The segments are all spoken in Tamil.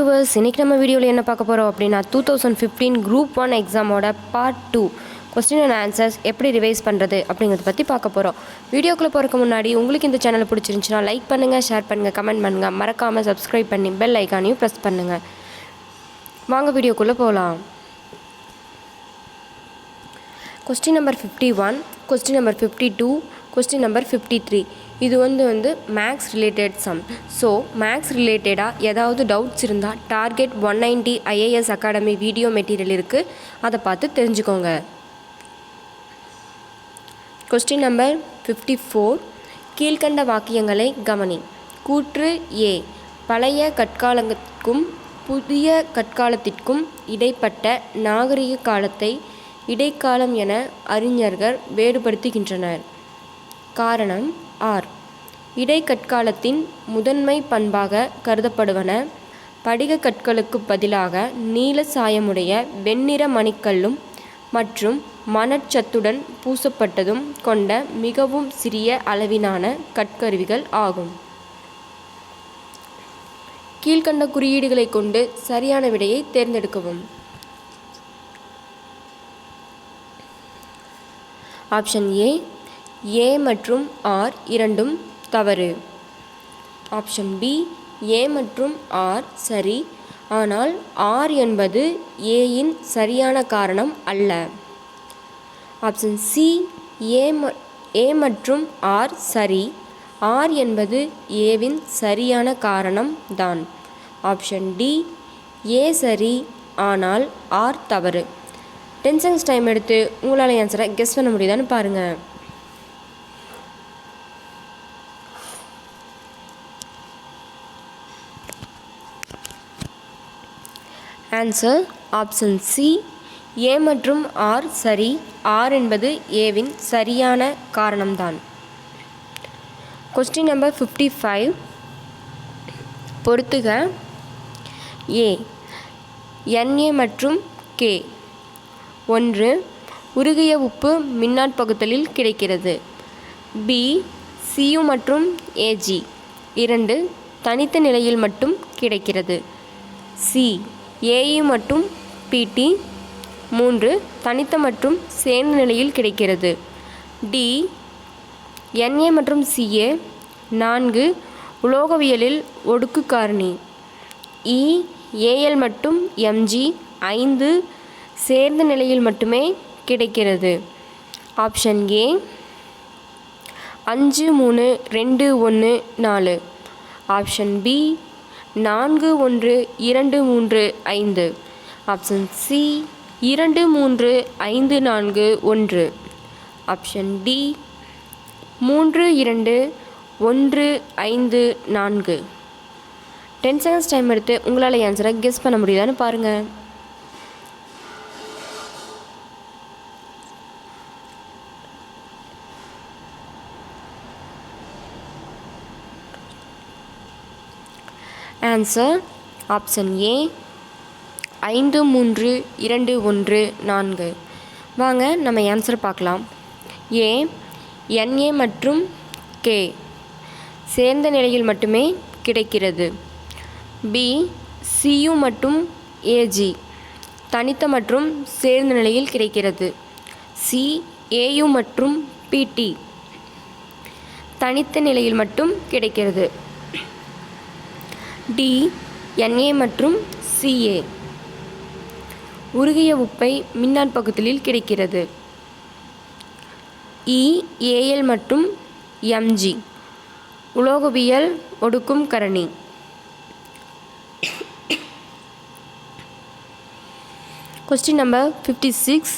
இன்னைக்கு நம்ம வீடியோவில் என்ன பார்க்க போகிறோம் அப்படின்னா 2015 குரூப் 1 எக்ஸாமோட பார்ட் 2 கொஸ்டின் அண்ட் ஆன்சர்ஸ் எப்படி ரிவைஸ் பண்ணுறது அப்படிங்கிறத பற்றி பார்க்க போகிறோம். வீடியோக்குள்ளே போகிறதுக்கு முன்னாடி உங்களுக்கு இந்த சேனல் பிடிச்சிருந்துச்சுன்னா லைக் பண்ணுங்கள், ஷேர் பண்ணுங்கள், கமெண்ட் பண்ணுங்கள், மறக்காமல் சப்ஸ்கிரைப் பண்ணி பெல் ஐக்கானையும் ப்ரெஸ் பண்ணுங்கள். வாங்க வீடியோக்குள்ளே போகலாம். Question number 51, question number 52, question number 53 இது வந்து maths related sum. So maths ரிலேட்டடாக ஏதாவது டவுட்ஸ் இருந்தால் target 190 IAS academy video material இருக்குது, அதை பார்த்து தெரிஞ்சுக்கோங்க. கொஸ்டின் நம்பர் 54, கீழ்கண்ட வாக்கியங்களை கவனி. கூற்று ஏ, பழைய கற்காலத்திற்கும் புதிய கற்காலத்திற்கும் இடைப்பட்ட நாகரிக காலத்தை இடைக்காலம் என அறிஞர்கள் வேறுபடுத்துகின்றனர். காரணம் ஆர். இடைக்கற்காலத்தின் முதன்மை பண்பாக கருதப்படுவன படிக கற்களுக்கு பதிலாக நீல சாயமுடைய வெண்ணிற மணிக்கல்லும் மற்றும் மணற்சத்துடன் பூசப்பட்டதும் கொண்ட மிகவும் சிறிய அளவிலான கற்கருவிகள் ஆகும். கீழ்கண்ட குறியீடுகளை கொண்டு சரியான விடையை தேர்ந்தெடுக்கவும். ஆப்ஷன் ஏ மற்றும் ஆர் இரண்டும் தவறு. ஆப்ஷன் பி, ஏ மற்றும் ஆர் சரி, ஆனால் ஆர் என்பது ஏயின் சரியான காரணம் அல்ல. ஆப்ஷன் சி, ஏ மற்றும் ஆர் சரி, ஆர் என்பது ஏவின் சரியான காரணம் தான். ஆப்ஷன் டி, ஏ சரி ஆனால் ஆர் தவறு. 10 செகண்ட்ஸ் டைம் எடுத்து உங்களால் ஆன்சரை கெஸ் பண்ண முடியுதான்னு பாருங்கள். ஆன்சர் ஆப்ஷன் சி, ஏ மற்றும் ஆர் சரி, ஆர் என்பது ஏவின் சரியான காரணம்தான். கொஸ்டின் நம்பர் 55, பொறுத்துக. ஏ, NA மற்றும் K. 1, உருகிய உப்பு மின்னாற்பகுத்தலில் கிடைக்கிறது. பி, Cu மற்றும் Ag. 2, தனித்த நிலையில் மட்டும் கிடைக்கிறது. சி, Au மற்றும் Pt. 3, தனித்த மற்றும் சேர்ந்த நிலையில் கிடைக்கிறது. டி, Na மற்றும் Ca. 4, உலோகவியலில் ஒடுக்கு காரணி. இ, Al மற்றும் Mg. 5, சேர்ந்த நிலையில் மட்டுமே கிடைக்கிறது. Option A 5, 3, 2, 1, 4. Option B 4, 1, 2, 3, 5. Option C 2, 3, 5, 4, 1. Option D 3, 2, 1, 5, 4. 10 seconds time எடுத்து உங்களால் ஆன்சரை கெஸ் பண்ண முடியுதான்னு பாருங்கள். Answer option A 5, 3, 2, 1, 4. வாங்க நம்ம ஆன்சர் பார்க்கலாம். ஏ, Na மற்றும் K சேர்ந்த நிலையில் மட்டுமே கிடைக்கிறது. பி, Cu மற்றும் Ag தனித்த மற்றும் சேர்ந்த நிலையில் கிடைக்கிறது. சி, Au மற்றும் Pt தனித்த நிலையில் மட்டும் கிடைக்கிறது. டி, Na மற்றும் Ca உருகிய உப்பை மின்னாற்பகுத்தலில் கிடைக்கிறது. இ, Al மற்றும் Mg உலோகவியல் ஒடுக்கும் கரணி. கொஸ்டின் நம்பர் 56,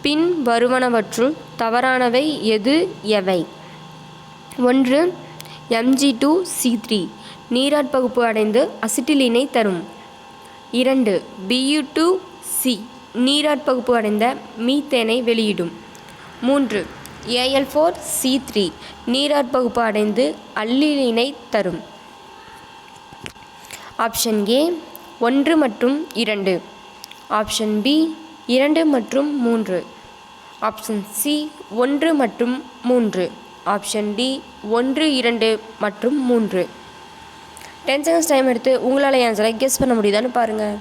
பின் வருவனவற்றுள் தவறானவை எவை? 1, Mg2C3 நீராற்பகுப்பு அடைந்து அசிட்டிலீனை தரும். 2, Bu2C நீராற்பகுப்பு அடைந்த மீத்தேனை வெளியிடும். 3, Al4C3 நீராற்பகுப்பு அடைந்து அல்லீனை தரும். ஆப்ஷன் ஏ 1 மற்றும் 2. ஆப்ஷன் பி 2 மற்றும் 3. ஆப்ஷன் சி 1 மற்றும் 3. ஆப்ஷன் டி 1, 2 மற்றும் 3. 10 செகண்ட்ஸ் டைம் எடுத்து உங்களால் ஆன்சரை கெஸ் பண்ண முடியுதான்னு பாருங்கள்.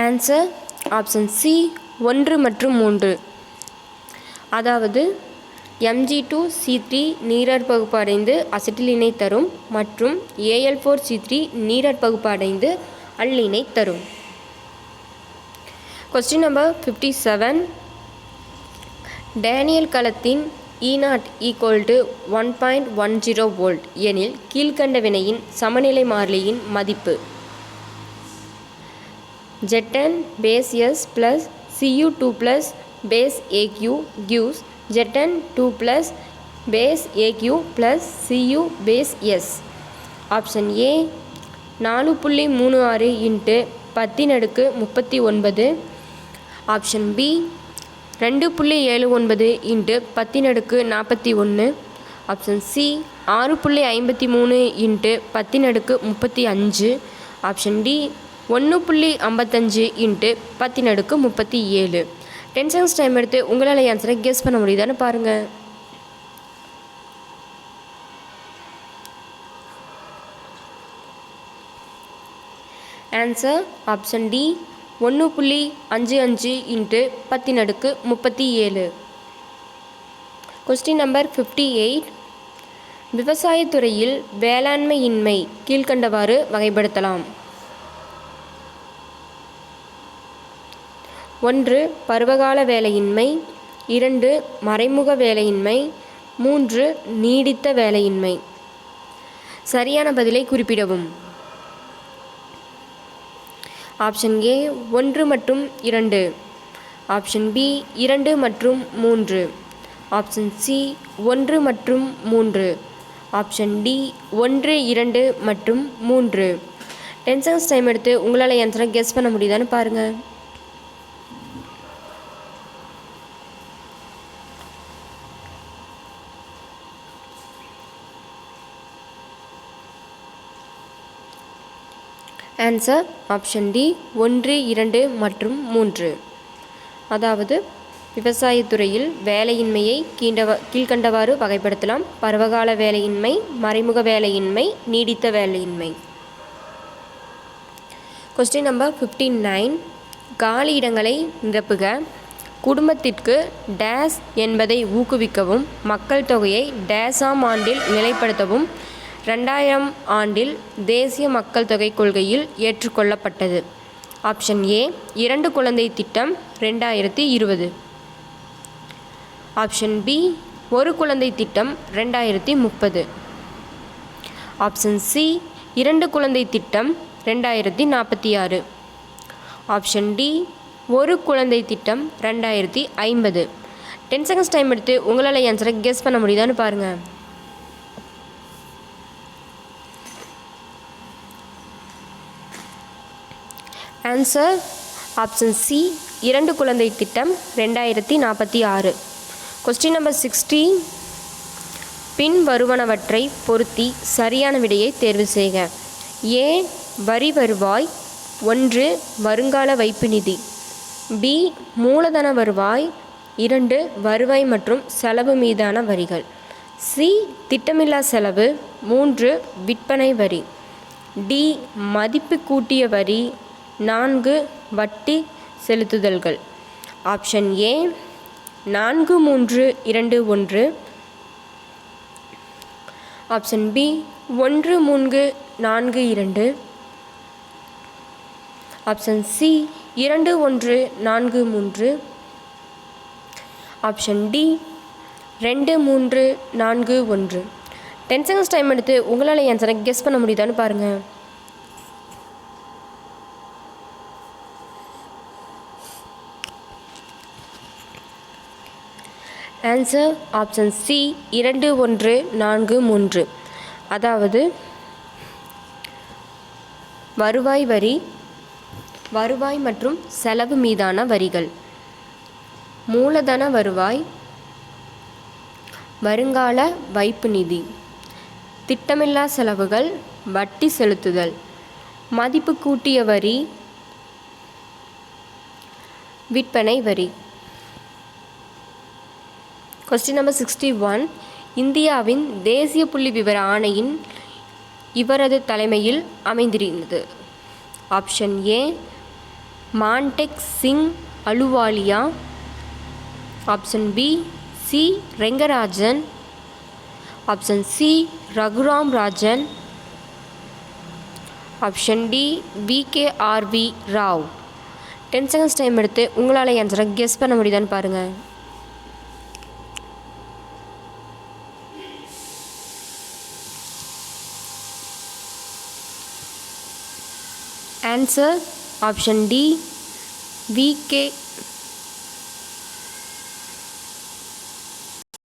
ஆன்சர் ஆப்ஷன் சி 1 மற்றும் 3. அதாவது Mg2C3 நீரற் பகுப்படைந்து அசிட்டிலினை தரும் மற்றும் Al4C3 நீரற் பகுப்படைந்து அல்லீனை தரும். Question number 57. டேனியல் கலத்தின் E0 = 1.10 வோல்ட் எனில் கீழ்கண்ட வினையின் சமநிலை மாறிலியின் மதிப்பு. Zn base S plus Cu2 plus base Aq gives Zn2 plus base Aq plus Cu base S. Option A 4.36 × 10⁻39. Option B 2.79 × 10⁻41. Option C 6.53 × 10⁻35. Option D 1.55 × 10⁻37. 10 seconds time எடுத்து உங்களால் ஆன்சரை கெஸ் பண்ண முடியுதான்னு பாருங்கள். Answer option D 1.55 × 10⁻37. Question number 58. விவசாயத்துறையில் வேளாண்மையின்மை கீழ்கண்டவாறு வகைப்படுத்தலாம். 1 பருவகால வேலையின்மை, 2 மறைமுக வேலையின்மை, 3 நீடித்த வேலையின்மை. சரியான பதிலை குறிப்பிடவும். ஆப்ஷன் ஏ 1 மற்றும் 2. ஆப்ஷன் பி 2 மற்றும் 3. ஆப்ஷன் சி 1 மற்றும் 3. ஆப்ஷன் டி 1, 2 மற்றும் 3. 10 செகண்ட்ஸ் டைம் எடுத்து உங்களால் ஆன்சரை கெஸ் பண்ண முடியுதான்னு பாருங்கள். ஆன்சர் ஆப்ஷன் டி 1, 2 மற்றும் 3. அதாவது விவசாயத்துறையில் வேலையின்மையை கீழ்கண்டவாறு வகைப்படுத்தலாம். பருவகால வேலையின்மை, மறைமுக வேலையின்மை, நீடித்த வேலையின்மை. Question number 59. காலி இடங்களை நிரப்புக. குடும்பத்திற்கு டேஸ் என்பதை ஊக்குவிக்கவும் மக்கள் தொகையை டேஸாம் ஆண்டில் நிலைப்படுத்தவும் 2000 ஆண்டில் தேசிய மக்கள் தொகை கொள்கையில் ஏற்றுக்கொள்ளப்பட்டது. ஆப்ஷன் ஏ 2 குழந்தை திட்டம் 2020. ஆப்ஷன் பி 1 குழந்தை திட்டம் 2030. ஆப்ஷன் சி 2 குழந்தை திட்டம் 2046. ஆப்ஷன் டி 1 குழந்தை திட்டம் 2050. 10 செகண்ட்ஸ் டைம் எடுத்து உங்களால் ஆன்சரை கெஸ் பண்ண முடியுதான்னு பாருங்கள். ஆன்சர் ஆப்ஷன் சி 2 குழந்தை திட்டம் 2046. Question number 60. பின் வருவனவற்றை பொருத்தி சரியான விடையை தேர்வு செய்க. ஏ வரி வருவாய், 1 வருங்கால வைப்பு நிதி, பி மூலதன வருவாய், 2 வருவாய் மற்றும் செலவு மீதான வரிகள், சி திட்டமில்லா செலவு, 3 விற்பனை வரி, டி மதிப்பு கூட்டிய வரி, 4 வட்டி செலுத்துதல்கள். Option A 4, 3, 2, 1. Option B 1, 3, 4, 2. Option C 2, 1, 4, 3. Option D 2, 3, 4, 1. 10 seconds time எடுத்து உங்களால் ஆன்சரை கெஸ் பண்ண முடியுதான்னு பாருங்கள். Answer option C 2, 1, 4, 3. அதாவது வருவாய் வரி, வருவாய் மற்றும் செலவு மீதான வரிகள், மூலதன வருவாய், வருங்கால வைப்பு நிதி, திட்டமில்லா செலவுகள், வட்டி செலுத்துதல், மதிப்பு கூட்டிய வரி, விற்பனை வரி. Question number 61. இந்தியாவின் தேசிய புள்ளி விவர ஆணையின் இவரது தலைமையில் அமைந்திருந்தது. Option A Montek Singh Ahluwalia. Option B C Rangarajan. Option C Raghuram Rajan. Option D VKRV Rao. 10 seconds time எடுத்து உங்களால் ஆன்சரை கெஸ் பண்ண முடியுதான்னு பாருங்கள். Answer option D VKRV